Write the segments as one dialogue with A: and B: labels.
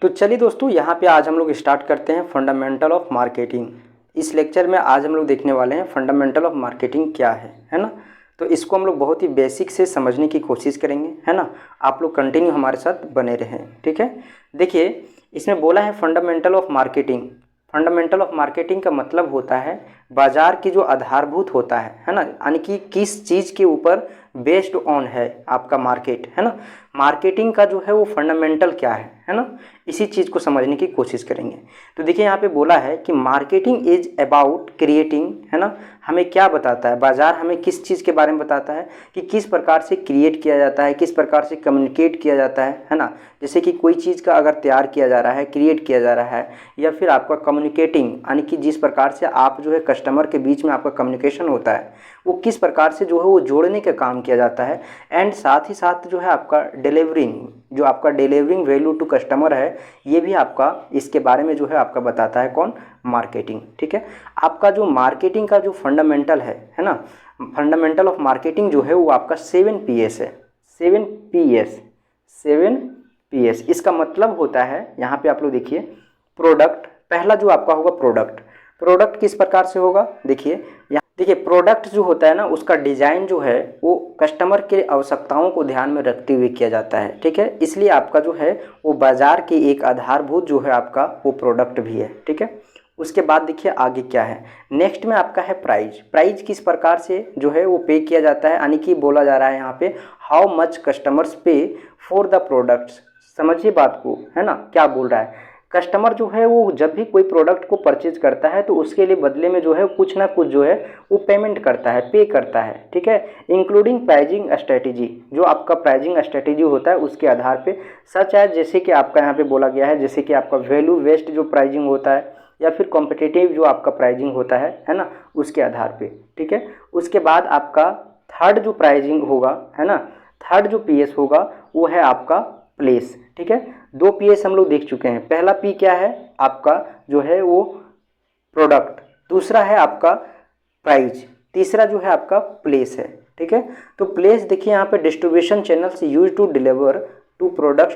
A: तो चलिए दोस्तों, यहाँ पे आज हम लोग स्टार्ट करते हैं फंडामेंटल ऑफ मार्केटिंग। इस लेक्चर में आज हम लोग देखने वाले हैं फंडामेंटल ऑफ मार्केटिंग क्या है ना। तो इसको हम लोग बहुत ही बेसिक से समझने की कोशिश करेंगे, है ना। आप लोग कंटिन्यू हमारे साथ बने रहें, ठीक है। देखिए, इसमें बोला है fundamental of marketing. Fundamental of marketing का मतलब होता है बाजार की जो आधारभूत होता है ना, यानी कि किस चीज़ के ऊपर बेस्ड ऑन है आपका मार्केट, है ना। मार्केटिंग का जो है वो फंडामेंटल क्या है ना, इसी चीज़ को समझने की कोशिश करेंगे। तो देखिए, यहाँ पे बोला है कि मार्केटिंग इज अबाउट क्रिएटिंग, है ना। हमें क्या बताता है, बाजार हमें किस चीज़ के बारे में बताता है कि किस प्रकार से क्रिएट किया जाता है, किस प्रकार से कम्युनिकेट किया जाता है ना। जैसे कि कोई चीज़ का अगर तैयार किया जा रहा है, क्रिएट किया जा रहा है, या फिर आपका कम्युनिकेटिंग, यानी कि जिस प्रकार से आप जो है कस्टमर के बीच में आपका कम्युनिकेशन होता है, वो किस प्रकार से जो है वो जोड़ने का काम किया जाता है। एंड साथ ही साथ जो है आपका डिलीवरिंग, जो आपका डिलीवरिंग वैल्यू टू कस्टमर है, ये भी आपका इसके बारे में जो है आपका बताता है कौन, मार्केटिंग, ठीक है। आपका जो मार्केटिंग का जो फंडामेंटल है ना, फंडामेंटल ऑफ मार्केटिंग जो है वो आपका 7Ps है। 7Ps इसका मतलब होता है, यहाँ पे आप लोग देखिए, प्रोडक्ट, पहला जो आपका होगा प्रोडक्ट किस प्रकार से होगा, देखिए प्रोडक्ट जो होता है ना, उसका डिज़ाइन जो है वो कस्टमर के आवश्यकताओं को ध्यान में रखते हुए किया जाता है, ठीक है। इसलिए आपका जो है वो बाजार की एक आधारभूत जो है आपका वो प्रोडक्ट भी है, ठीक है। उसके बाद देखिए आगे क्या है, नेक्स्ट में आपका है प्राइज किस प्रकार से जो है वो पे किया जाता है, यानी कि बोला जा रहा है यहाँ पे हाउ मच कस्टमर्स पे फॉर द प्रोडक्ट्स। समझिए बात को, है ना, क्या बोल रहा है। कस्टमर जो है वो जब भी कोई प्रोडक्ट को परचेज करता है तो उसके लिए बदले में जो है कुछ ना कुछ जो है वो पेमेंट करता है, पे करता है, ठीक है। इंक्लूडिंग प्राइजिंग स्ट्रेटेजी, जो आपका प्राइजिंग स्ट्रेटेजी होता है उसके आधार पे, सच है जैसे कि आपका यहाँ पे बोला गया है, जैसे कि आपका वैल्यू बेस्ड जो प्राइजिंग होता है, या फिर कॉम्पिटिटिव जो आपका प्राइजिंग होता है ना, उसके आधार पे, ठीक है। उसके बाद आपका थर्ड जो प्राइजिंग होगा, है ना, थर्ड जो पीएस होगा वो है आपका प्लेस, ठीक है। 2 पीएस हम लोग देख चुके हैं। पहला पी क्या है आपका जो है वो प्रोडक्ट, दूसरा है आपका प्राइस, तीसरा जो है आपका प्लेस है, ठीक है। तो प्लेस देखिए यहाँ पे distribution channels use to deliver to products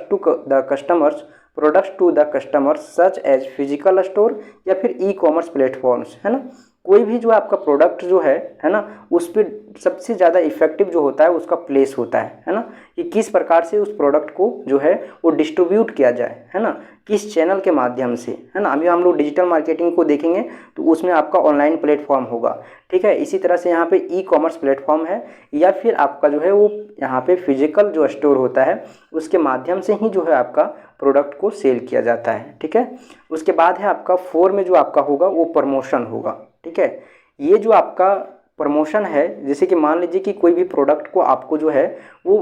A: to the customers such as physical store या फिर ई कॉमर्स प्लेटफॉर्म्स, है ना। कोई भी जो आपका प्रोडक्ट जो है ना, उस पर सबसे ज़्यादा इफेक्टिव जो होता है उसका प्लेस होता है ना, कि किस प्रकार से उस प्रोडक्ट को जो है वो डिस्ट्रीब्यूट किया जाए, है ना, किस चैनल के माध्यम से, है ना। अभी हम लोग डिजिटल मार्केटिंग को देखेंगे तो उसमें आपका ऑनलाइन प्लेटफॉर्म होगा, ठीक है। इसी तरह से यहाँ पे ई कॉमर्स प्लेटफॉर्म है, या फिर आपका जो है वो यहाँ पे फिजिकल जो स्टोर होता है उसके माध्यम से ही जो है आपका प्रोडक्ट को सेल किया जाता है, ठीक है। उसके बाद है आपका 4 में जो आपका होगा वो प्रमोशन होगा, ठीक है। ये जो आपका प्रमोशन है, जैसे कि मान लीजिए कि कोई भी प्रोडक्ट को आपको जो है वो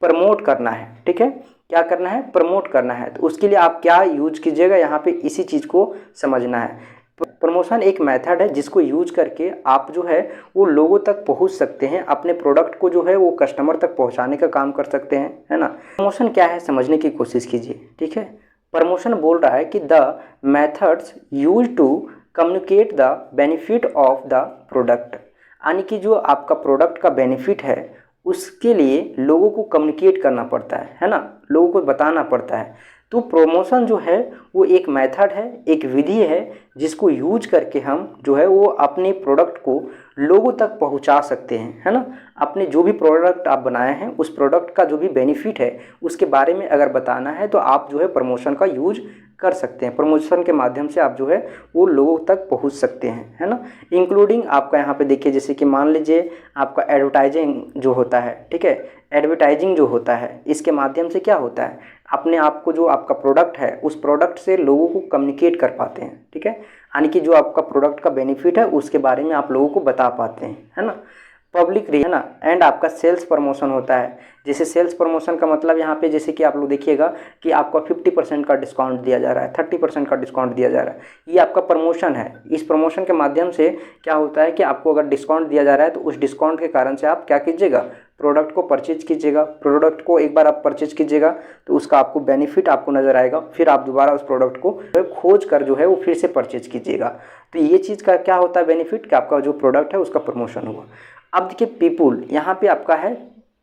A: प्रमोट करना है, ठीक है, क्या करना है, प्रमोट करना है, तो उसके लिए आप क्या यूज कीजिएगा, यहाँ पे इसी चीज़ को समझना है। प्रमोशन एक मेथड है जिसको यूज करके आप जो है वो लोगों तक पहुंच सकते हैं, अपने प्रोडक्ट को जो है वो कस्टमर तक पहुंचाने का काम कर सकते हैं, है ना। प्रमोशन क्या है समझने की कोशिश कीजिए, ठीक है। प्रमोशन बोल रहा है कि the methods use to communicate the benefit of the product, यानी कि जो आपका प्रोडक्ट का बेनिफिट है उसके लिए लोगों को कम्युनिकेट करना पड़ता है ना, लोगों को बताना पड़ता है। तो प्रमोशन जो है वो एक मेथड है, एक विधि है जिसको यूज करके हम जो है वो अपने प्रोडक्ट को लोगों तक पहुंचा सकते हैं, है ना। अपने जो भी प्रोडक्ट आप बनाए हैं उस प्रोडक्ट का जो भी बेनिफिट है उसके बारे में अगर बताना है तो आप जो है प्रमोशन का यूज कर सकते हैं। प्रमोशन के माध्यम से आप जो है वो लोगों तक पहुंच सकते हैं, है ना। इंक्लूडिंग आपका यहाँ पे देखिए, जैसे कि मान लीजिए आपका एडवर्टाइजिंग जो होता है, ठीक है, एडवर्टाइजिंग जो होता है इसके माध्यम से क्या होता है, अपने आप को जो आपका प्रोडक्ट है उस प्रोडक्ट से लोगों को कम्युनिकेट कर पाते हैं, ठीक है, यानी कि जो आपका प्रोडक्ट का बेनिफिट है उसके बारे में आप लोगों को बता पाते हैं, है ना। पब्लिक है ना। एंड आपका सेल्स प्रमोशन होता है, जैसे सेल्स प्रमोशन का मतलब यहाँ पे जैसे कि आप लोग देखिएगा कि आपका 50% का डिस्काउंट दिया जा रहा है, 30% का डिस्काउंट दिया जा रहा है, ये आपका प्रमोशन है। इस प्रमोशन के माध्यम से क्या होता है कि आपको अगर डिस्काउंट दिया जा रहा है तो उस डिस्काउंट के कारण से आप क्या कीजिएगा, प्रोडक्ट को परचेज कीजिएगा। प्रोडक्ट को एक बार आप परचेज कीजिएगा तो उसका आपको बेनिफिट आपको नज़र आएगा, फिर आप दोबारा उस प्रोडक्ट को खोज कर जो है वो फिर से परचेज कीजिएगा। तो ये चीज़ का क्या होता है बेनिफिट, कि आपका जो प्रोडक्ट है उसका प्रमोशन हुआ। अब देखिए पीपुल, यहाँ पे आपका है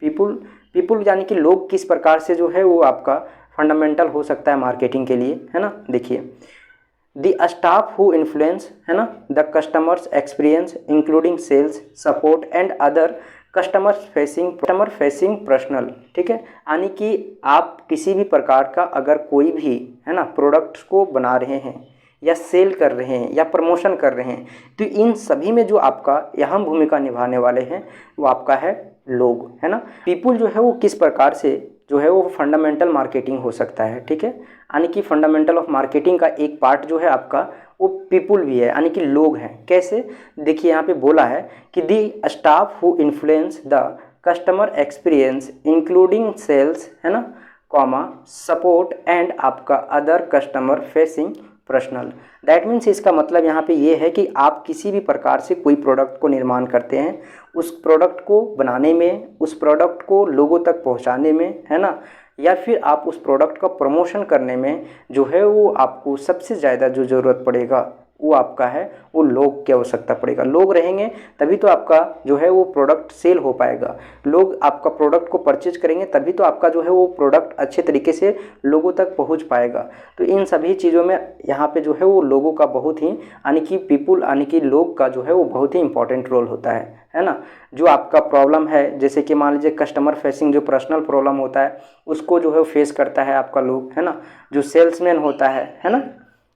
A: पीपुल यानी कि लोग किस प्रकार से जो है वो आपका फंडामेंटल हो सकता है मार्केटिंग के लिए, है ना। देखिए द स्टाफ हु इन्फ्लुएंस, है ना, the customers experience including sales support and other customer facing personal, ठीक है। यानी कि आप किसी भी प्रकार का अगर कोई भी, है ना, प्रोडक्ट्स को बना रहे हैं या सेल कर रहे हैं या प्रमोशन कर रहे हैं, तो इन सभी में जो आपका अहम भूमिका निभाने वाले हैं वो आपका है लोग, है ना। पीपुल जो है वो किस प्रकार से जो है वो फंडामेंटल मार्केटिंग हो सकता है, ठीक है। यानी कि फंडामेंटल ऑफ मार्केटिंग का एक पार्ट जो है आपका वो पीपुल भी है, यानी कि लोग हैं। कैसे, देखिए यहाँ पे बोला है कि the staff who influence the customer experience including sales, है ना, कॉमा सपोर्ट एंड आपका other customer facing personal. That means इसका मतलब यहाँ पे ये है कि आप किसी भी प्रकार से कोई प्रोडक्ट को निर्माण करते हैं, उस प्रोडक्ट को बनाने में, उस प्रोडक्ट को लोगों तक पहुँचाने में, है ना, या फिर आप उस प्रोडक्ट का प्रमोशन करने में जो है वो आपको सबसे ज़्यादा जो ज़रूरत पड़ेगा वो आपका है वो लोग की आवश्यकता पड़ेगा। लोग रहेंगे तभी तो आपका जो है वो प्रोडक्ट सेल हो पाएगा। लोग आपका प्रोडक्ट को परचेज करेंगे तभी तो आपका जो है वो प्रोडक्ट अच्छे तरीके से लोगों तक पहुंच पाएगा। तो इन सभी चीज़ों में यहाँ पे जो है वो लोगों का बहुत ही, यानी कि पीपुल, यानी कि लोग का जो है वो बहुत ही इंपॉर्टेंट रोल होता है ना। जो आपका प्रॉब्लम है, जैसे कि मान लीजिए कस्टमर फेसिंग जो पर्सनल प्रॉब्लम होता है उसको जो है फेस करता है आपका लोग, है ना, जो सेल्समैन होता है ना।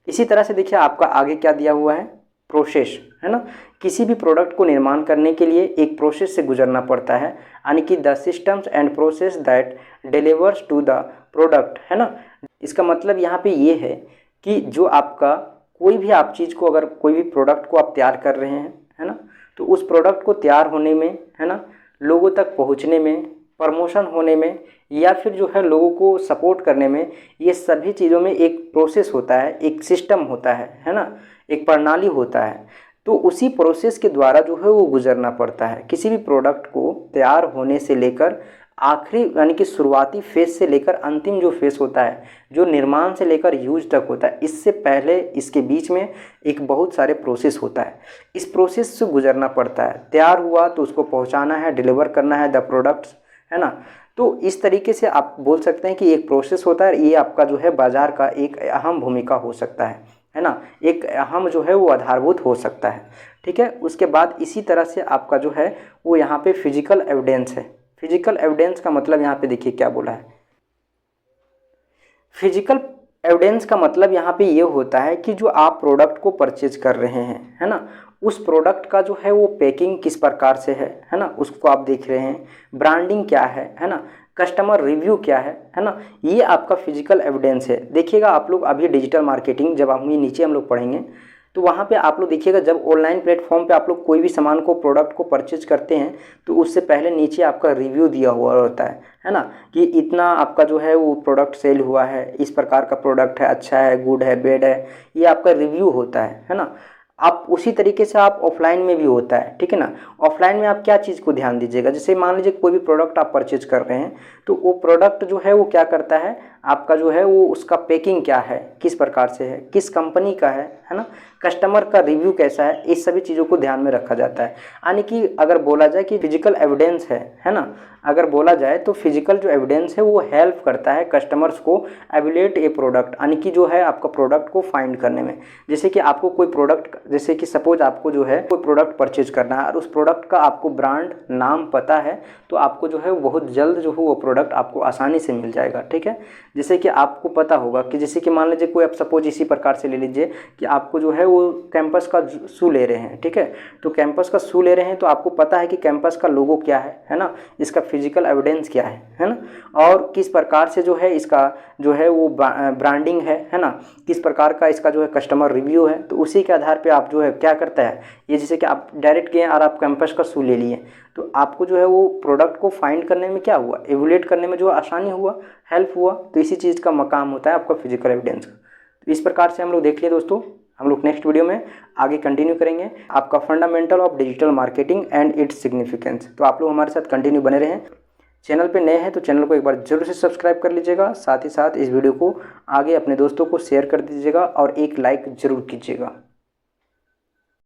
A: इसी तरह से देखिए आपका आगे क्या दिया हुआ है, प्रोसेस, है ना। किसी भी प्रोडक्ट को निर्माण करने के लिए एक प्रोसेस से गुजरना पड़ता है, यानी कि the systems and process that delivers to the product, है ना। इसका मतलब यहाँ पे ये है कि जो आपका कोई भी आप चीज़ को, अगर कोई भी प्रोडक्ट को आप तैयार कर रहे हैं, है ना, तो उस प्रोडक्ट को तैयार होने में, है ना, लोगों तक पहुँचने में, प्रमोशन होने में, या फिर जो है लोगों को सपोर्ट करने में, ये सभी चीज़ों में एक प्रोसेस होता है, एक सिस्टम होता है ना, एक प्रणाली होता है। तो उसी प्रोसेस के द्वारा जो है वो गुजरना पड़ता है। किसी भी प्रोडक्ट को तैयार होने से लेकर आखिरी, यानी कि शुरुआती फेज से लेकर अंतिम जो फेज होता है, जो निर्माण से लेकर यूज तक होता है, इससे पहले इसके बीच में एक बहुत सारे प्रोसेस होता है। इस प्रोसेस से गुजरना पड़ता है। तैयार हुआ तो उसको पहुंचाना है, डिलीवर करना है द प्रोडक्ट्स, है ना। तो इस तरीके से आप बोल सकते हैं कि एक प्रोसेस होता है। ये आपका जो है बाज़ार का एक अहम भूमिका हो सकता है ना, एक अहम जो है वो आधारभूत हो सकता है, ठीक है। उसके बाद इसी तरह से आपका जो है वो यहाँ पे फिजिकल एविडेंस है। फिजिकल एविडेंस का मतलब यहाँ पे देखिए क्या बोला है। फिजिकल एविडेंस का मतलब यहाँ पे ये होता है कि जो आप प्रोडक्ट को परचेज कर रहे हैं, है ना, उस प्रोडक्ट का जो है वो पैकिंग किस प्रकार से है ना, उसको आप देख रहे हैं, ब्रांडिंग क्या है ना, कस्टमर रिव्यू क्या है ना, ये आपका फिजिकल एविडेंस है। देखिएगा आप लोग अभी डिजिटल मार्केटिंग जब हम नीचे हम लोग पढ़ेंगे तो वहाँ पे आप लोग देखिएगा, जब ऑनलाइन प्लेटफॉर्म पे आप लोग कोई भी सामान को, प्रोडक्ट को परचेज करते हैं तो उससे पहले नीचे आपका रिव्यू दिया हुआ होता है ना, कि इतना आपका जो है वो प्रोडक्ट सेल हुआ है, इस प्रकार का प्रोडक्ट है, अच्छा है, गुड है, बैड है, ये आपका रिव्यू होता है ना। आप उसी तरीके से आप ऑफलाइन में भी होता है, ठीक है ना। ऑफलाइन में आप क्या चीज़ को ध्यान दीजिएगा, जैसे मान लीजिए कोई भी प्रोडक्ट आप परचेज कर रहे हैं तो वो प्रोडक्ट जो है वो क्या करता है, आपका जो है वो उसका पैकिंग क्या है, किस प्रकार से है, किस कंपनी का है ना, कस्टमर का रिव्यू कैसा है, इस सभी चीज़ों को ध्यान में रखा जाता है। यानी कि अगर बोला जाए कि फिजिकल एविडेंस है ना, अगर बोला जाए तो फिजिकल जो एविडेंस है वो हेल्प करता है कस्टमर्स को एवेल्यूएट ए प्रोडक्ट, यानी कि जो है आपका प्रोडक्ट को फाइंड करने में। जैसे कि आपको कोई प्रोडक्ट, जैसे कि सपोज आपको जो है कोई प्रोडक्ट परचेज करना है और उस प्रोडक्ट का आपको ब्रांड नाम पता है तो आपको जो है बहुत जल्द जो है वो प्रोडक्ट आपको आसानी से मिल जाएगा, ठीक है। जैसे कि आपको पता होगा कि जैसे कि मान लीजिए कोई, आप सपोज इसी प्रकार से ले लीजिए कि आपको जो है वो कैंपस का शू ले रहे हैं, ठीक है। तो कैंपस का शू ले रहे हैं तो आपको पता है कि कैंपस का लोगो क्या है ना, इसका फिजिकल एविडेंस क्या है ना, और किस प्रकार से जो है इसका जो है वो ब्रांडिंग है ना, किस प्रकार का इसका जो है कस्टमर रिव्यू है। तो उसी के आधार पे आप जो है क्या करता है, ये जैसे कि आप डायरेक्ट गए और आप कैंपस का शू ले लिए तो आपको जो है वो प्रोडक्ट को फाइंड करने में क्या हुआ, एवेल्यूएट करने में जो आसानी हुआ, हेल्प हुआ। तो इसी चीज़ का मकाम होता है आपका फिजिकल एविडेंस का। तो इस प्रकार से हम लोग देख लिए दोस्तों। हम लोग नेक्स्ट वीडियो में आगे कंटिन्यू करेंगे आपका fundamental of digital marketing and its significance. तो आप लोग हमारे साथ कंटिन्यू बने रहें। चैनल पे नए हैं तो चैनल को एक बार जरूर से सब्सक्राइब कर लीजिएगा, साथ ही साथ इस वीडियो को आगे अपने दोस्तों को शेयर कर दीजिएगा और एक लाइक ज़रूर कीजिएगा।